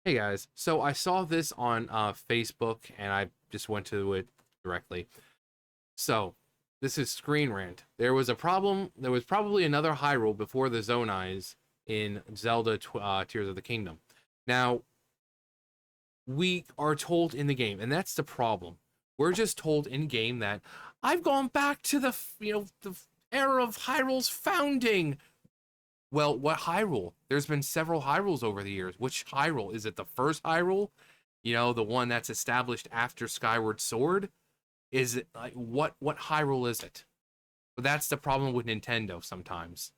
Hey guys, so I saw this on Facebook and I just went to it directly. So, this is ScreenRant. There was a problem. There was probably another Hyrule before the Zonais in Zelda Tears of the Kingdom. Now, we are told in the game, and that's the problem. We're just told in game that I've gone back to the era of Hyrule's founding. Well, what Hyrule? There's been several Hyrules over the years. Which Hyrule? Is it the first Hyrule? The one that's established after Skyward Sword? Is it like what Hyrule is it? But that's the problem with Nintendo sometimes.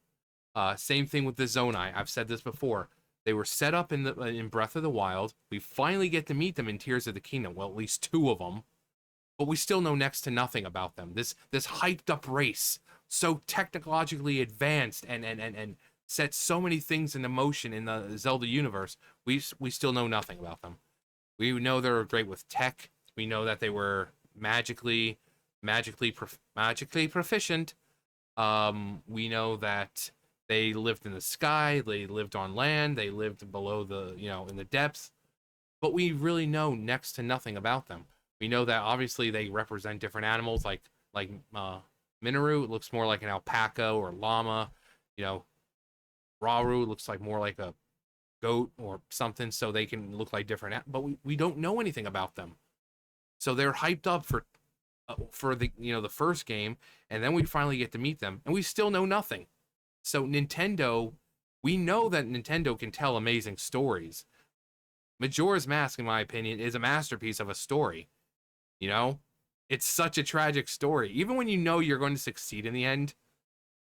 Same thing with the Zonai. I've said this before. They were set up in Breath of the Wild. We finally get to meet them in Tears of the Kingdom. Well, at least two of them, but we still know next to nothing about them. This hyped up race, so technologically advanced and set so many things into motion in the Zelda universe. We still know nothing about them. We know they're great with tech. We know that they were magically proficient. We know that they lived in the sky, they lived on land, they lived below in the depths, but we really know next to nothing about them. We know that obviously they represent different animals, like Minoru looks more like an alpaca or llama. You know, Rauru looks like more like a goat or something, so they can look like different. But we don't know anything about them, so they're hyped up for the first game, and then we finally get to meet them, and we still know nothing. So Nintendo, we know that Nintendo can tell amazing stories. Majora's Mask, in my opinion, is a masterpiece of a story. You know, it's such a tragic story. Even when you know you're going to succeed in the end,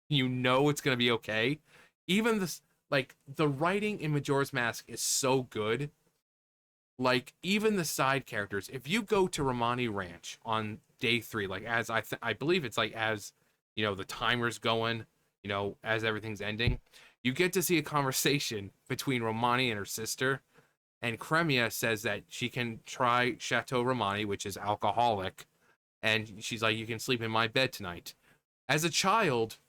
you know it's going to be okay. Even this, like the writing in Majora's Mask is so good. Like even the side characters. If you go to Romani Ranch on day 3, like as I believe it's like as the timer's going, as everything's ending, you get to see a conversation between Romani and her sister, and Cremia says that she can try Chateau Romani, which is alcoholic, and she's like, you can sleep in my bed tonight. As a child,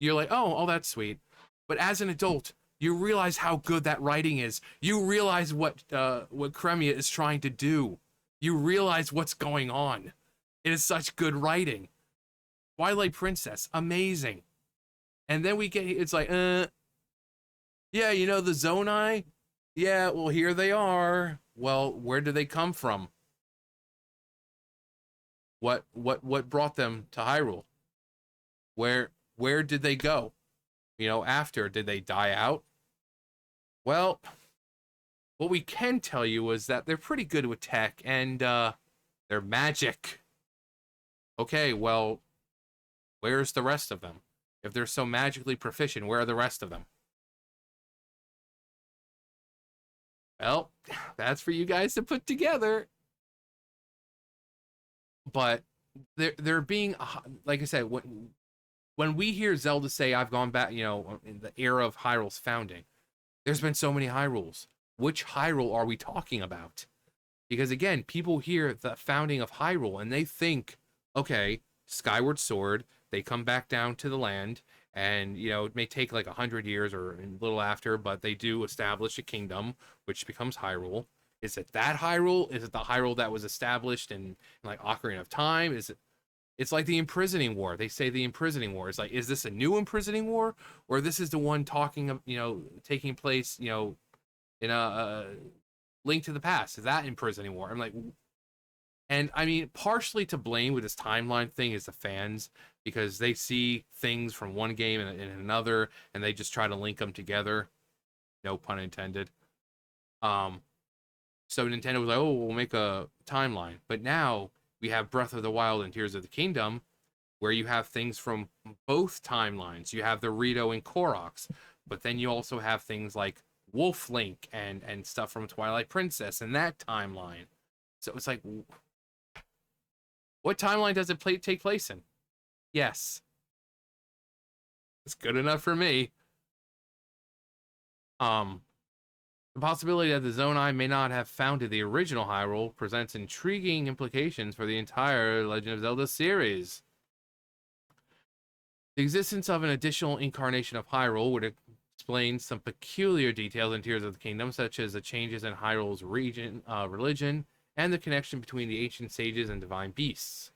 you're like, oh, that's sweet. But as an adult, you realize how good that writing is. You realize what Cremia is trying to do. You realize what's going on. It is such good writing. Twilight Princess, amazing. And then it's like, yeah, the Zonai? Yeah, well, here they are. Well, where do they come from? What brought them to Hyrule? Where did they go? After, did they die out? Well, what we can tell you is that they're pretty good with tech and they're magic. Okay, well, where's the rest of them? If they're so magically proficient, where are the rest of them? Well, that's for you guys to put together. But they're being, like I said, when we hear Zelda say, I've gone back, in the era of Hyrule's founding, there's been so many Hyrules. Which Hyrule are we talking about? Because again, people hear the founding of Hyrule and they think, okay, Skyward Sword, they come back down to the land, and it may take like 100 years or a little after, but they do establish a kingdom, which becomes Hyrule. Is it that Hyrule? Is it the Hyrule that was established in like Ocarina of Time? Is it? It's like the imprisoning war. They say the imprisoning war. It's like, is this a new imprisoning war, or this is the one taking place, in a Link to the Past? Is that imprisoning war? I'm like, and I mean, partially to blame with this timeline thing is the fans, because they see things from one game in another, and they just try to link them together. No pun intended. Um, so Nintendo was like, oh, we'll make a timeline. But now we have Breath of the Wild and Tears of the Kingdom, where you have things from both timelines. You have the Rito and Koroks, but then you also have things like Wolf Link and stuff from Twilight Princess and that timeline. So it's like, what timeline does it take place in? Yes, it's good enough for me. Um, the possibility that the Zonai may not have founded the original Hyrule presents intriguing implications for the entire Legend of Zelda series. The existence of an additional incarnation of Hyrule would explains some peculiar details in Tears of the Kingdom, such as the changes in Hyrule's religion and the connection between the ancient sages and divine beasts.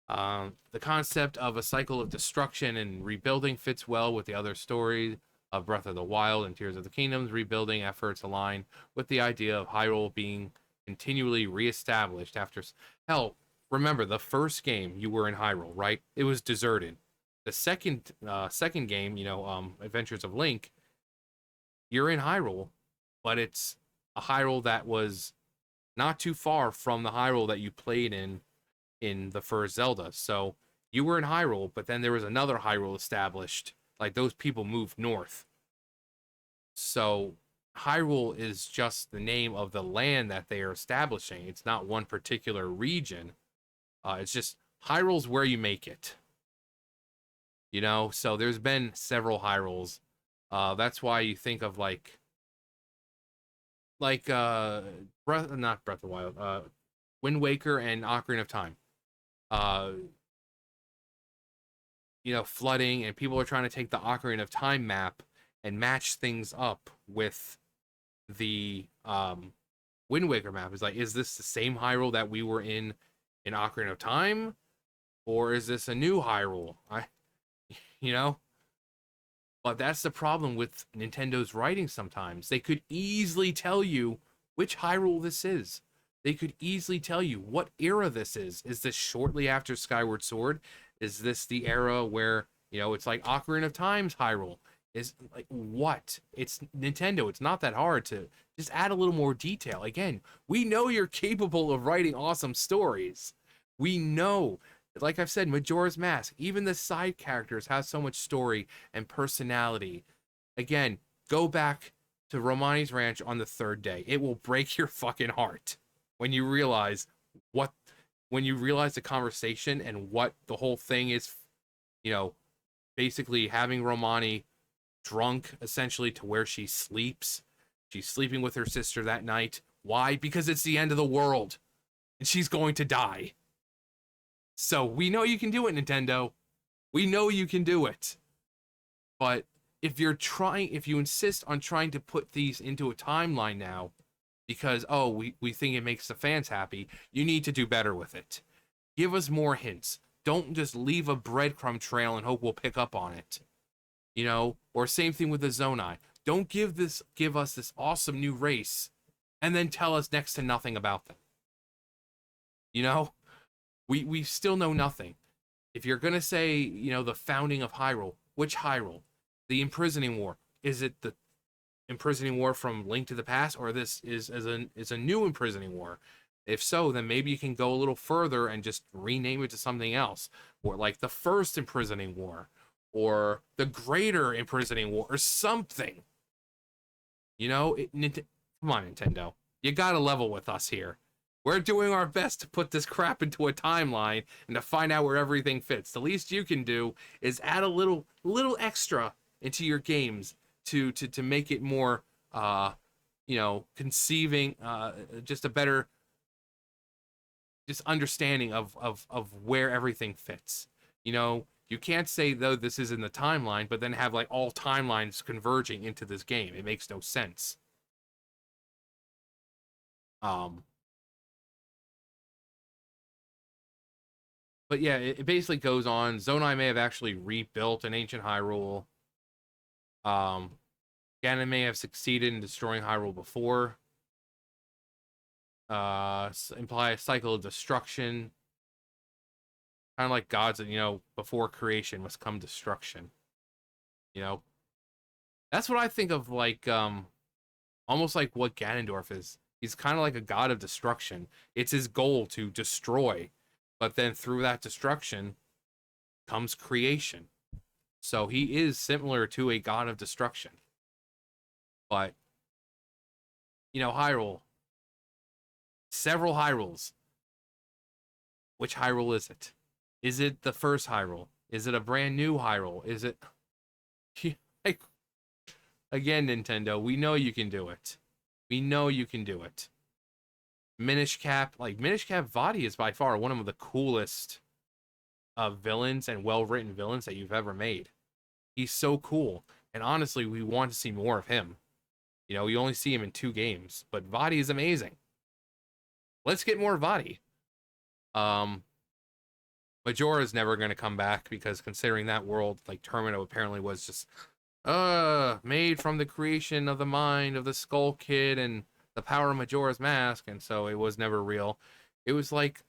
The concept of a cycle of destruction and rebuilding fits well with the other stories of Breath of the Wild and Tears of the Kingdom's rebuilding efforts align with the idea of Hyrule being continually reestablished after. Hell, remember the first game you were in Hyrule, right? It was deserted. The second game, Adventures of Link, you're in Hyrule, but it's a Hyrule that was not too far from the Hyrule that you played in the first Zelda. So you were in Hyrule, but then there was another Hyrule established. Like those people moved north. So Hyrule is just the name of the land that they are establishing. It's not one particular region. It's just Hyrule's where you make it. So there's been several Hyrules. That's why you think of like not Breath of the Wild, Wind Waker and Ocarina of Time. Flooding, and people are trying to take the Ocarina of Time map and match things up with the Wind Waker map. It's like, is this the same Hyrule that we were in Ocarina of Time, or is this a new Hyrule? But that's the problem with Nintendo's writing sometimes. They could easily tell you which Hyrule this is. They could easily tell you what era this is. Is this shortly after Skyward Sword? Is this the era where, it's like Ocarina of Time's Hyrule? Is like what? It's Nintendo. It's not that hard to just add a little more detail. Again, we know you're capable of writing awesome stories. We know, like I've said, Majora's Mask, even the side characters have so much story and personality. Again, go back to Romani's Ranch on the third day. It will break your fucking heart when you realize the conversation and what the whole thing is, basically having Romani drunk essentially to where she sleeps. She's sleeping with her sister that night. Why? Because it's the end of the world and she's going to die. So we know you can do it, Nintendo. We know you can do it. But if you insist on trying to put these into a timeline now, because, we think it makes the fans happy, you need to do better with it. Give us more hints. Don't just leave a breadcrumb trail and hope we'll pick up on it. Or same thing with the Zonai. Don't give us this awesome new race and then tell us next to nothing about them. We still know nothing. If you're going to say, the founding of Hyrule, which Hyrule? The Imprisoning War. Is it the Imprisoning War from Link to the Past, or this is a new Imprisoning War? If so, then maybe you can go a little further and just rename it to something else, or like the first Imprisoning War, or the Greater Imprisoning War, or something. Come on, Nintendo, you gotta level with us here. We're doing our best to put this crap into a timeline and to find out where everything fits. The least you can do is add a little extra into your games to make it more, conceiving, just a better, just understanding of where everything fits. You can't say, though, this is in the timeline, but then have like all timelines converging into this game. It makes no sense. But yeah, it basically goes on. Zonai may have actually rebuilt an ancient Hyrule. Ganon may have succeeded in destroying Hyrule before. Imply a cycle of destruction. Kind of like gods that, before creation must come destruction. That's what I think of, like, almost like what Ganondorf is. He's kind of like a god of destruction. It's his goal to destroy. But then through that destruction comes creation. So he is similar to a god of destruction. But, Hyrule. Several Hyrules. Which Hyrule is it? Is it the first Hyrule? Is it a brand new Hyrule? Is it... Again, Nintendo, we know you can do it. We know you can do it. Minish Cap Vaati is by far one of the coolest villains and well-written villains that you've ever made. He's so cool. And honestly, we want to see more of him. You know, we only see him in 2 games, but Vadi is amazing. Let's get more Vadi. Um, Majora's never going to come back because considering that world, like Termino apparently was just made from the creation of the mind of the Skull Kid and the power of Majora's Mask, and so it was never real. It was like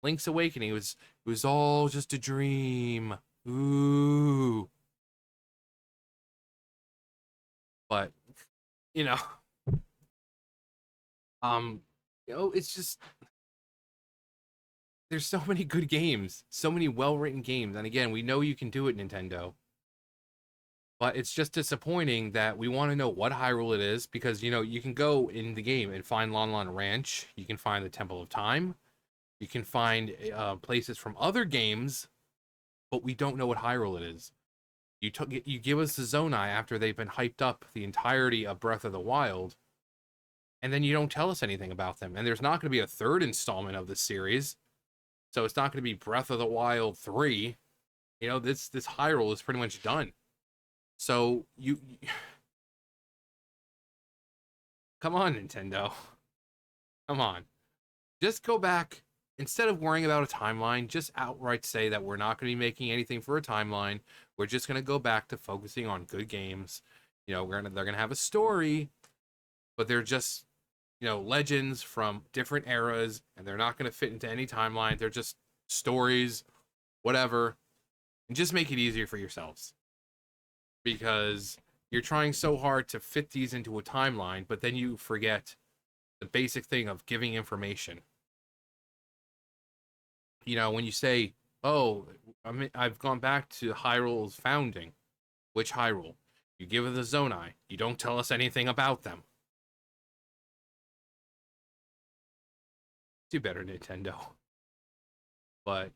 Link's Awakening. It was all just a dream. Ooh. But you know, um, it's just there's so many good games, so many well-written games, and again, we know you can do it, Nintendo. But it's just disappointing that we want to know what Hyrule it is because you can go in the game and find Lon Lon Ranch, you can find the Temple of Time, you can find places from other games, but we don't know what Hyrule it is. You give us the Zonai after they've been hyped up the entirety of Breath of the Wild, and then you don't tell us anything about them. And there's not going to be a third installment of this series, so it's not going to be Breath of the Wild 3. This Hyrule is pretty much done. So you come on, Nintendo. Come on. Just go back. Instead of worrying about a timeline, just outright say that we're not going to be making anything for a timeline. We're just going to go back to focusing on good games. They're going to have a story, but they're just, legends from different eras, and they're not going to fit into any timeline. They're just stories, whatever. And just make it easier for yourselves. Because you're trying so hard to fit these into a timeline, but then you forget the basic thing of giving information. When you say, oh, I've gone back to Hyrule's founding. Which Hyrule? You give it the Zonai. You don't tell us anything about them. Do better, Nintendo. But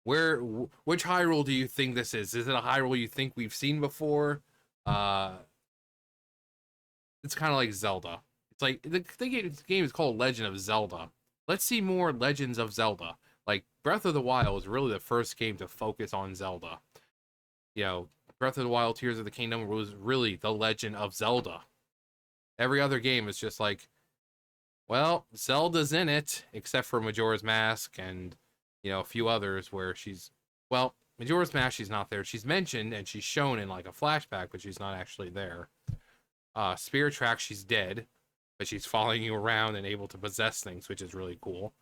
which Hyrule do you think this is? Is it a Hyrule you think we've seen before? It's kind of like Zelda. It's like the game is called Legend of Zelda. Let's see more Legends of Zelda. Like Breath of the Wild was really the first game to focus on Zelda. Breath of the Wild, Tears of the Kingdom was really the Legend of Zelda. Every other game is just like, well, Zelda's in it, except for Majora's Mask and a few others where Majora's Mask, she's not there. She's mentioned and she's shown in like a flashback, but she's not actually there. Spirit Track, she's dead, but she's following you around and able to possess things, which is really cool.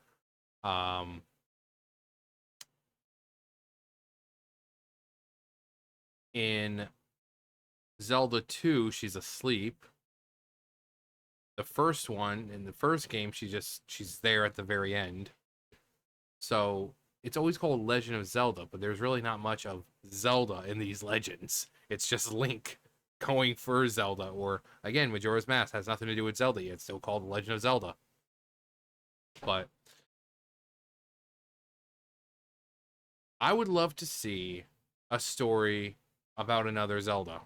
In Zelda 2, she's asleep. The first one, in the first game, she's there at the very end. So it's always called Legend of Zelda, but there's really not much of Zelda in these legends. It's just Link going for Zelda, or again, Majora's Mask has nothing to do with Zelda. It's still called Legend of Zelda. But I would love to see a story about another Zelda.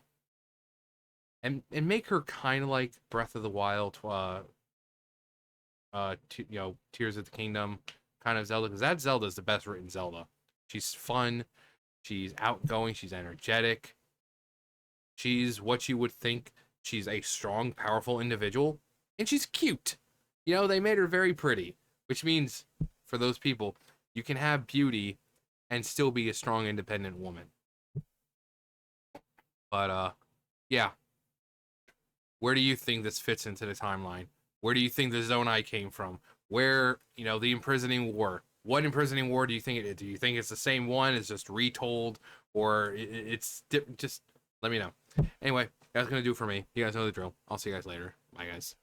And make her kind of like Breath of the Wild, Tears of the Kingdom kind of Zelda, because that Zelda is the best written Zelda. She's fun, she's outgoing, she's energetic, she's what you would think. She's a strong, powerful individual, and she's cute. They made her very pretty, which means for those people, you can have beauty and still be a strong, independent woman. But yeah. Where do you think this fits into the timeline? Where do you think the Zonai came from? Where, the imprisoning war? What imprisoning war do you think it is? Do you think it's the same one? It's just retold? Or it's just let me know. Anyway, that's going to do it for me. You guys know the drill. I'll see you guys later. Bye, guys.